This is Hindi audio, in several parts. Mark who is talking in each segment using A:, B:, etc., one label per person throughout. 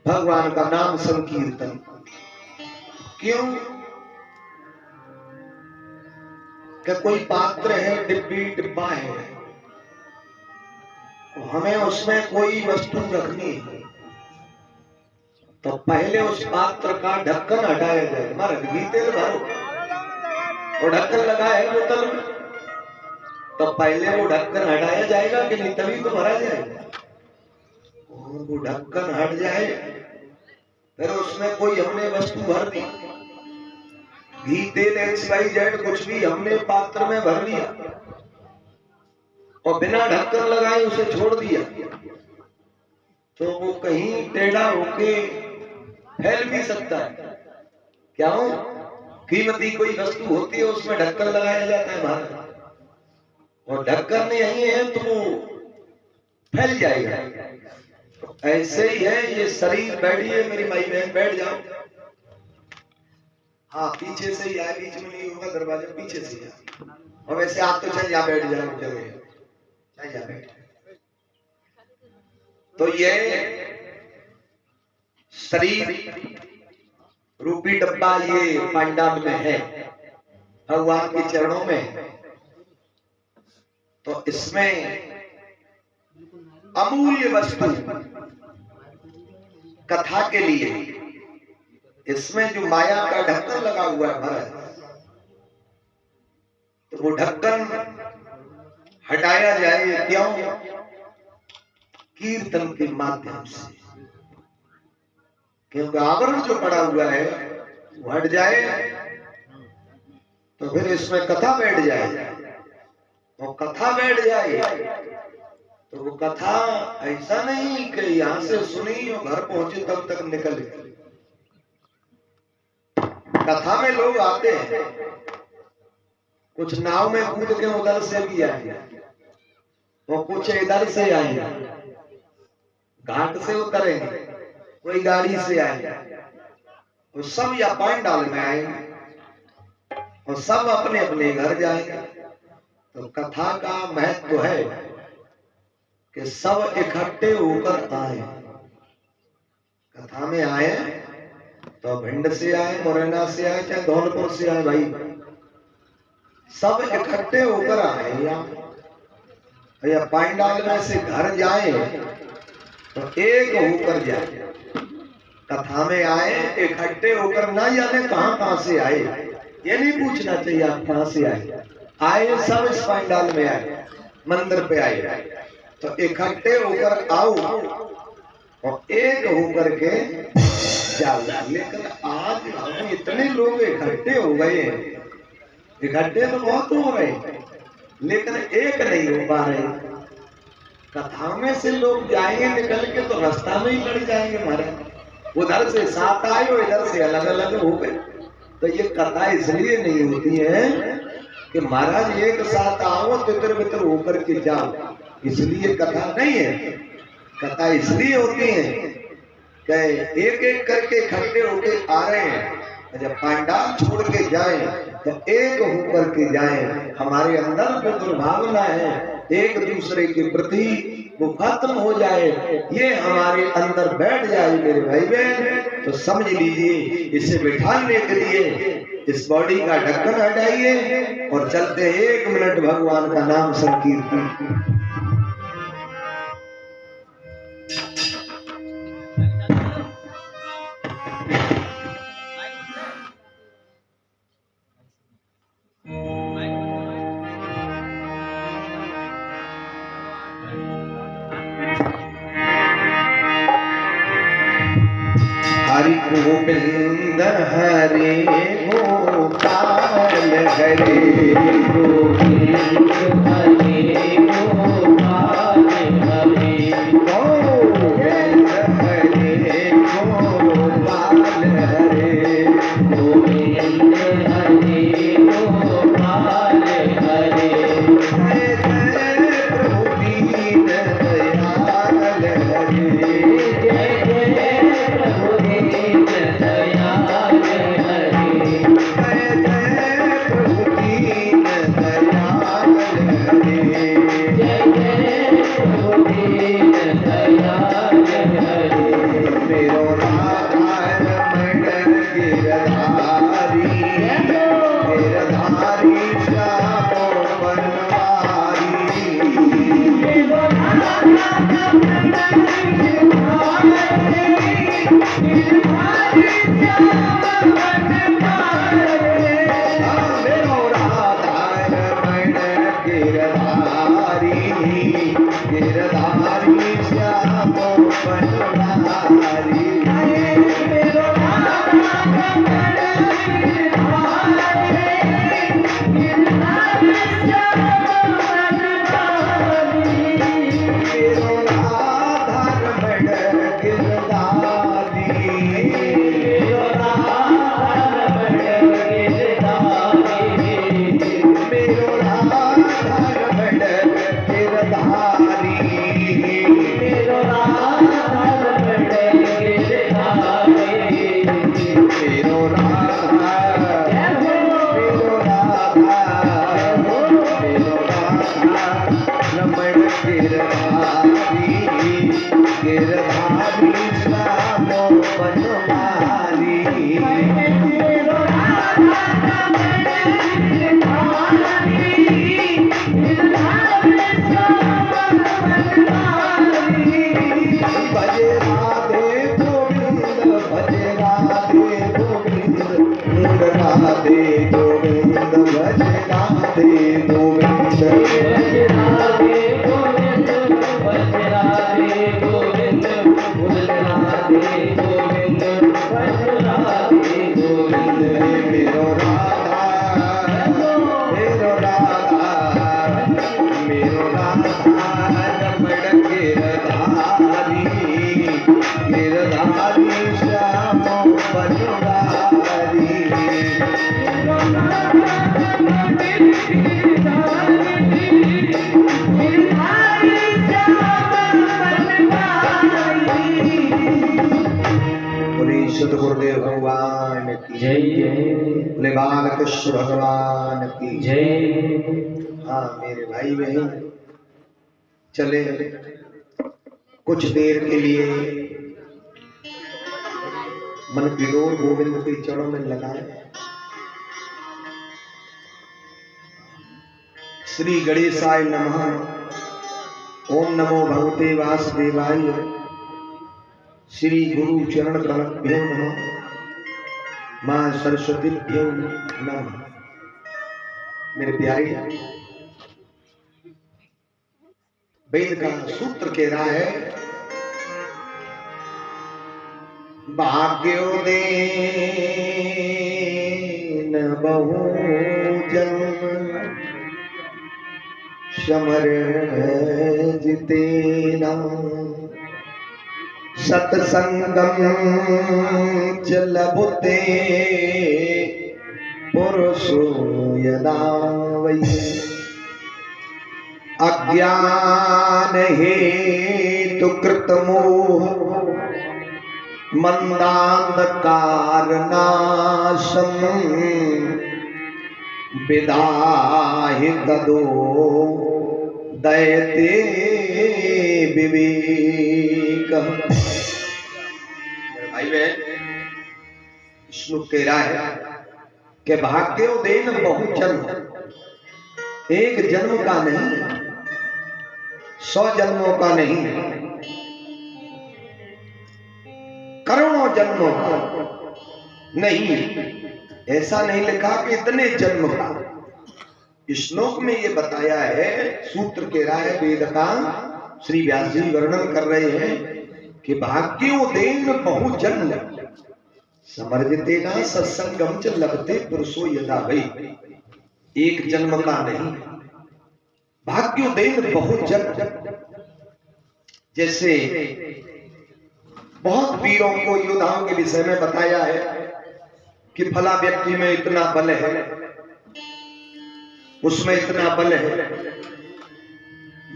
A: भगवान का नाम संकीर्तन। क्यों? कि कोई पात्र है, डिब्बी डिब्बा है, तो हमें उसमें कोई वस्तु रखनी है, तो पहले उस पात्र का ढक्कन हटाया जाए। मर घी तेल भरो और ढक्कन लगा है बोतल में, तो पहले वो ढक्कन हटाया जाएगा कि नहीं, तभी तो भरा जाएगा। और वो ढक्कन हट जाए, फिर उसमें कोई हमने वस्तु भर दी, घी तेल XYZ कुछ भी हमने पात्र में भर लिया और बिना ढक्कन लगाए उसे छोड़ दिया, तो वो कहीं टेढ़ा होके फैल भी सकता है। क्या हो? कीमती कोई वस्तु होती है, उसमें ढक्कन लगाया जाता है बाहर, और ढक्कन नहीं है तो वो फैल जाएगा। तो ऐसे ही है ये शरीर। बैठिए मेरी माई बहन, बैठ जाओ। हाँ, पीछे से ही आए, बीच में नहीं होगा, दरवाजा पीछे से ही। और वैसे आप तो चाहे यहाँ बैठ जाओ, चले चाहे यहाँ बैठ। तो ये शरीर रूपी डब्बा ये पांडाल में है, भगवान के चरणों में। तो इसमें अमूल्य वस्तु कथा के लिए, इसमें जो माया का ढक्कन लगा हुआ है महाराज, तो वो ढक्कन हटाया जाए। क्यों? कीर्तन के माध्यम से। क्योंकि आवरण जो पड़ा हुआ है वो हट जाए, तो फिर इसमें कथा बैठ जाए। और कथा बैठ जाए तो वो कथा ऐसा नहीं कि यहां से सुनी और घर पहुंचे तब तक निकल गई। कथा में लोग आते हैं, कुछ नाव में कूद के उधर से भी आएंगे और कुछ इधर से आएंगे, घाट से उतरेंगे, कोई गाड़ी से आएंगे, और सब या पांडाल में आएंगे और सब अपने अपने घर जाएंगे। तो कथा का महत्व है कि सब इकट्ठे होकर आए। कथा में आए तो भिंड से आए, मुरैना से आए, चाहे धौलपुर से आए, भाई सब इकट्ठे होकर आए। या पांडाल में से घर जाए तो एक होकर जाए। कथा में आए इकट्ठे होकर, ना जाने कहां कहां से आए, ये नहीं पूछना चाहिए आप कहां से आए। आए सब इस पांडाल में आए, मंदिर पे आए, तो इकट्ठे होकर आओ और एक होकर के जाओ। लेकिन आज हम इतने लोग इकट्ठे हो गए, इकट्ठे तो बहुत हो रहे, लेकिन एक नहीं हो पा रहे। कथा में से लोग जाएंगे निकल के तो रास्ता में ही लड़ जाएंगे महाराज। उधर से साथ आए और इधर से अलग अलग हो गए। तो ये कथा इसलिए नहीं होती है कि महाराज एक साथ आओ तितर बितर होकर के जाओ, इसलिए कथा नहीं है। कथा इसलिए होती है कि एक एक करके इकट्ठे होके आ रहे हैं। जब पांडाल छोड़ के जाएं तो एक होकर के जाएं। हमारे अंदर जो दुर्भावना है एक दूसरे के प्रति, वो खत्म हो जाए, ये हमारे अंदर बैठ जाए मेरे भाई बहन। तो समझ लीजिए, इसे बिठाने के लिए इस बॉडी का ढक्कन हटाइए और चलते 1 मिनट भगवान का नाम संकीर्तन। हरि गोविंद हरे गोपाल, हरे गोविंद हरे गोपाल, हरे गोविंद हरे गोपाल, हरे गोविंद हरे गोपाल, हरे जय प्रभु दीन दयाल, हरे जय प्रभु दीन दयाल, हरे जय प्रभु दीन दयाल, हरे मेरो राधा रमण गिरधारी गिरधारी श्यामो बनवारी मेरो राधा रमण गिरधारी गिरधारी श्यामो बनवारी मेरो राधा रमण गिरधारी गिरधारी श्यामो बनवारी मेरो राधा रमण गिरधारी गिरधारी श्यामो बनवारी मेरो राधा रमण गिरधारी मेरो राधा रमण गिरधारी मेरो राधा रमण गिरधारी मेरो राधा रमण गिरधारी मेरो राधा मेरो राधा मेरो राधा रमण गिरधारी गिरधारी श्यामो बनवारी मेरो राधा रमण गिरधारी गिरधारी श्यामो बनवारी भजे राधे गोविंद भजे राधे गोविंद मूल राधे गोविंद भजे राधे गोविंद भजे राधे गोविंद भजे राधे गोविंद मूल राधे गोविंद भजे राधे गोविंद मेरो राधा मेरो राधा मेरो राधा रमण गिरधारी गिरधारी श्यामो बनवारी मेरो राधा रमण गिरधारी गिरधारी श्यामो बनवारी बोले सद्गुरुदेव भगवान की जय बोले बालकृष्ण भगवान की जय। हाँ मेरे भाई बहन चले कुछ देर के लिए मन विनोद गोविंद के चरणों में लगाए। श्री गणेशाय नमः। ओम नमो भगवते वासुदेवाय। श्री गुरु चरण कमलभ्यो नमः। मां सरस्वतीभ्यो नमः। मेरे प्यारे वेद का सूत्र कह रहा है भाग्योदेन बहु जन्म समर जितेना सत्संगम च लभते पुरुषो यदा वै अज्ञान हेतु कृत मोह मंदांधकार नाशम विदाहि ददो दयते विवेक। भाई बहन श्लोक कह रहा है कि भाग्योदेन बहु जन्म, एक जन्म का नहीं 100 जन्मों का नहीं करोड़ों जन्मों का नहीं, ऐसा नहीं लिखा कि इतने जन्म का। इस श्लोक में ये बताया है, सूत्र कह रहा है वेद का, श्री व्यास जी वर्णन कर रहे हैं कि भाग्योदेन बहु जन्म समर्जितेना सत्संगम च लभते पुरुषो यदा वै। एक जन्म का नहीं, भाग्योदेन बहु जन्म। जैसे बहुत वीरों को योद्धाओं के विषय में बताया है कि फला व्यक्ति में इतना बल है, उसमें इतना बल है,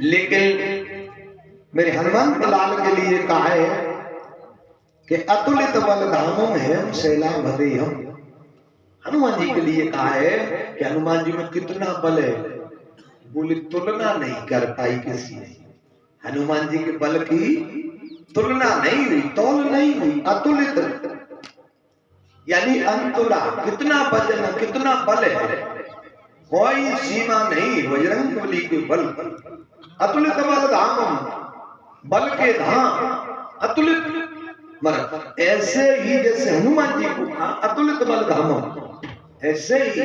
A: लेकिन मेरे हनुमान लाल के लिए कहा है कि अतुलित बल धामम है शैलाभदे हम। हनुमान जी के लिए कहा है कि हनुमान जी में कितना बल है, बोले तुलना नहीं कर पाई किसी ने। हनुमान जी के बल की तुलना नहीं हुई, तौल नहीं नहीं हुई। अतुलित यानी अंतुला, कितना वजन, कितना बल है, कोई सीमा नहीं बजरंग बली के बल। अतुलित बल धाम, बल के धाम अतुलित, मतलब ऐसे ही जैसे हनुमान जी को कहा अतुलित बल धाम, ऐसे ही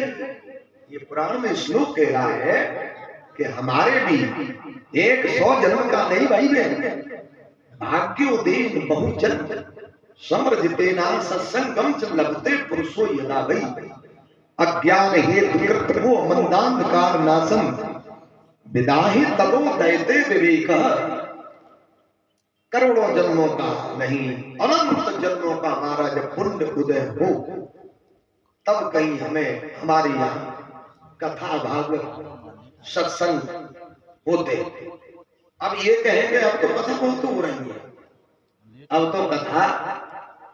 A: ये पुराण में श्लोक कह रहा है कि हमारे भी 100 जन्म का नहीं भाई बहन, भाग्योदयन बहु जन्म समृद्धतेना सत्संगम च लभते पुरुषो यदा वै। अज्ञान हेतु कृत वो मंदांधकार नाशम विदाहि तदो दैते विवेक। करोड़ों जन्मों का नहीं, अनंत जन्मों का हमारा जब पुण्य उदय हो तब कहीं हमें हमारी यहाँ कथा भागवत सत्संग होते। अब ये कहेंगे अब तो कथा बहुत हो रही है, अब तो कथा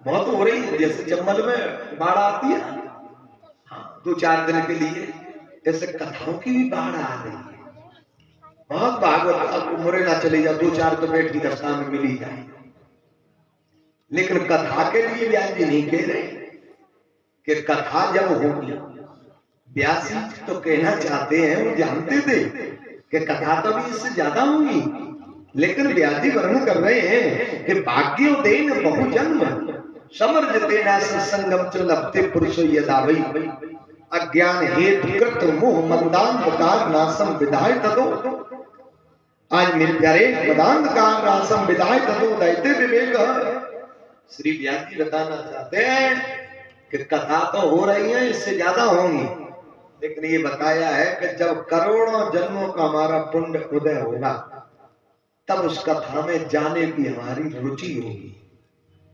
A: बहुत हो रही है, जैसे चंबल में बाढ़ आती है, हाँ 2-4 दिन के लिए ऐसे कथाओं की भी बाढ़ आ रही है। बहुत भागवत, अब मुरैना चले जाओ 2-4 तो बैठ की दस्ता में मिली जाए, लेकिन कथा के लिए व्यास जी नहीं कह रहे कि कथा जब होगी, व्यास जी तो कहना चाहते हैं, वो जानते थे कि कथा तो भी इससे ज्यादा होगी, लेकिन व्यास जी वर्णन कर रहे हैं कि भाग्योदयन बहु जन्म समृद्धतेना सत्संगम च लभते पुरुषो यदा वै। अज्ञान हेतु कृत मोह मंदांधकार नाशम विदाय ततो। आज मेरे प्यारे मंदांधकार नाशम विदाय ततो दैते विवेक। श्री व्यास जी बताना चाहते हैं कि कथा तो हो रही है, इससे ज्यादा होंगी, लेकिन ये बताया है कि जब करोड़ों जन्मों का हमारा पुण्य उदय होगा तब उस कथा में जाने की हमारी रुचि होगी,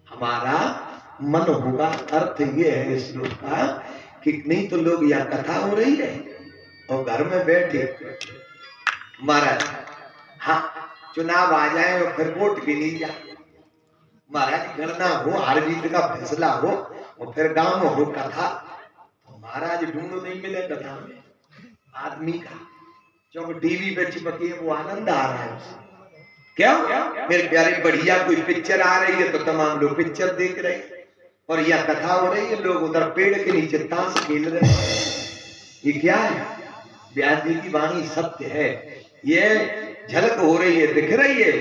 A: हमारा मन होगा। अर्थ ये है इस श्लोक का कि नहीं तो लोग यहाँ कथा हो रही है और घर में बैठे महाराज, हाँ चुनाव आ जाए और फिर वोट भी नहीं जाए, महाराज गणना हो, हार जीत का फैसला हो और फिर गांव में हो कथा, तो महाराज ढूंढो नहीं मिले कथा में आदमी का, क्योंकि टीवी पे चिपकी है वो आनंद आ रहा है उसे। क्या मेरे प्यारे, बढ़िया कोई पिक्चर आ रही है तो तमाम लोग पिक्चर देख रहे हैं, और यह कथा हो रही है, लोग उधर पेड़ के नीचे ताश खेल रहे हैं। ये क्या है? व्यास जी की वाणी सत्य है, ये झलक हो रही है, दिख रही है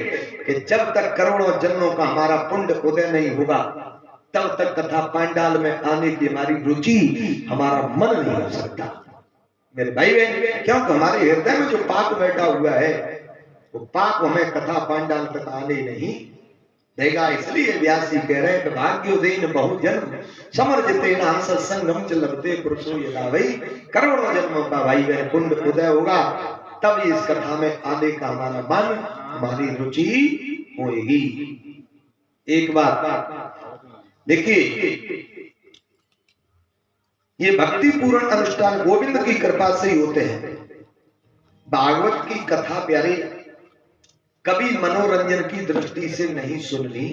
A: कि जब तक करोड़ों जन्मों का हमारा पुण्य उदय नहीं होगा तब तक कथा पांडाल में आने की हमारी रुचि, हमारा मन नहीं हो सकता मेरे भाई बहन, क्योंकि हमारे हृदय में जो पाप बैठा हुआ है वो पाप हमें कथा पांडाल तक आने नहीं देगा। इसलिए व्यास जी कह रहे हैं कि भाग्योदयन बहु जन्म समृद्धतेना सत्संगम च लभते पुरुषो यदा वै। करोड़ों जन्मों का भाई बहन पुण्य उदय होगा तब इस कथा में आने का हमारा मन, हमारी रुचि होगी। एक बात देखिए, ये भक्ति पूर्ण अनुष्ठान गोविंद की कृपा से ही होते हैं। भागवत की कथा प्यारे कभी मनोरंजन की दृष्टि से नहीं सुननी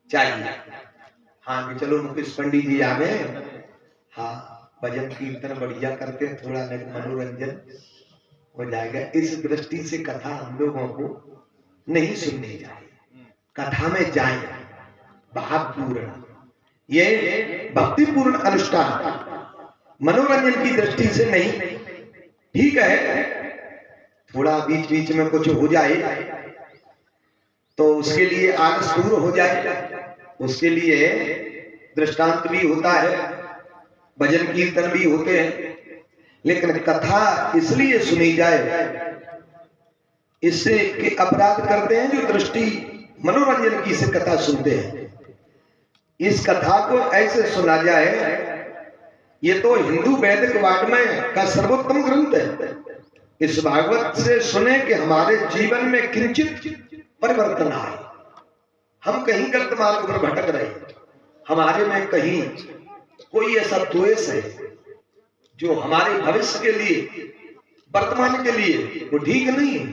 A: चाहिए। हाँ कि चलो मुकेश पंडित जी आ गए, हाँ भजन कीर्तन बढ़िया करते हैं, थोड़ा मनोरंजन हो जाएगा, इस दृष्टि से कथा हम लोगों को नहीं सुननी चाहिए। कथा में जाए भावपूर्ण, ये भक्तिपूर्ण अनुष्ठान मनोरंजन की दृष्टि से नहीं। ठीक है थोड़ा बीच बीच में कुछ हो जाए तो उसके लिए आलस दूर हो जाए, उसके लिए दृष्टांत भी होता है, भजन कीर्तन भी होते हैं, लेकिन कथा इसलिए सुनी जाए, इससे कि अपराध करते हैं जो दृष्टि मनोरंजन की से कथा सुनते हैं। इस कथा को ऐसे सुना जाए, ये तो हिंदू वैदिक वाङ्मय का सर्वोत्तम ग्रंथ है, इस भागवत से सुने कि हमारे जीवन में किंचित परिवर्तन आए, हम कहीं गलत मार्ग पर भटक रहे, हमारे में कहीं कोई ऐसा द्वेष है जो हमारे भविष्य के लिए, वर्तमान के लिए वो ठीक नहीं है,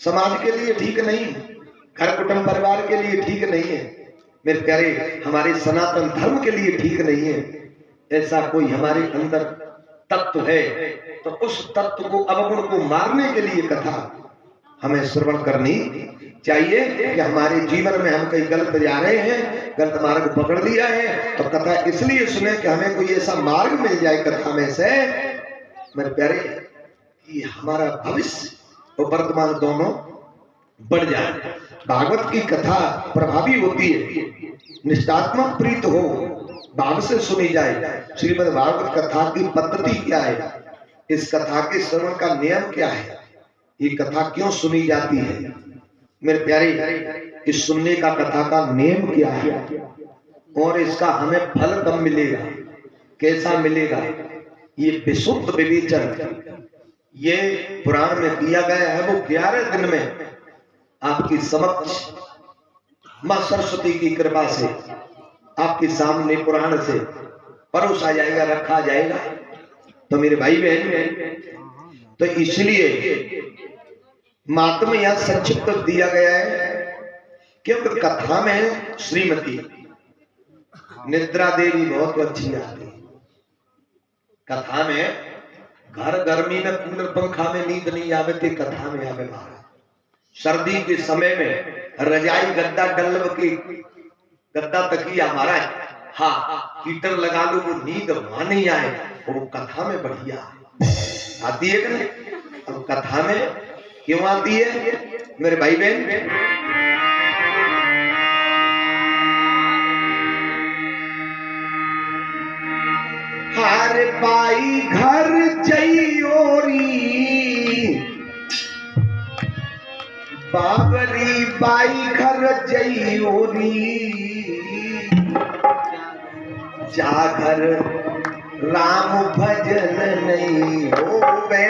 A: समाज के लिए ठीक नहीं है, घर कुटुंब परिवार के लिए ठीक नहीं है, मेरे प्यारे हमारे सनातन धर्म के लिए ठीक नहीं है। ऐसा कोई हमारे अंदर तत्व है तो उस तत्व को, अवगुण को मारने के लिए कथा हमें श्रवण करनी चाहिए कि हमारे जीवन में हम कहीं गलत जा रहे हैं, गलत मार्ग पकड़ लिया है, तो कथा इसलिए सुने कि हमें कोई ऐसा मार्ग मिल जाए कथा में से मेरे प्यारे कि हमारा भविष्य और वर्तमान दोनों बढ़ जाए। भागवत की कथा प्रभावी होती है, निष्ठात्मक प्रीत हो, भाव से सुनी जाए। श्रीमद् भागवत कथा की पद्धति क्या है, इस कथा के श्रवण का नियम क्या है, ये कथा क्यों सुनी जाती है मेरे प्यारे, इस सुनने का कथा का नियम क्या है और इसका हमें फल कब मिलेगा, कैसा मिलेगा, ये विशुद्ध विवेचन ये पुराण में दिया गया है। वो 11 दिन में आपकी समक्ष मां सरस्वती की कृपा से आपके सामने पुराण से परोसा जाएगा, रखा जाएगा। तो मेरे भाई बहन, तो इसलिए मातम यह संक्षिप्त दिया गया है क्योंकि कथा में श्रीमती निद्रा देवी बहुत अच्छी आती है। कथा में घर गर्मी में कूलर पंखा में नींद नहीं आवे, तो कथा में आवे महाराज। सर्दी के समय में रजाई गद्दा डल्लब की गद्दा तकिया हमारा, हाँ हीटर लगा लो, वो नींद वहां नहीं आए, वो कथा में बढ़िया आती है कि नहीं। अब कथा में क्यों आती है मेरे भाई बहन, हार बाई घर जइयोरी, बाबरी बाई घर जइयोरी, जागर राम भजन नहीं होवे।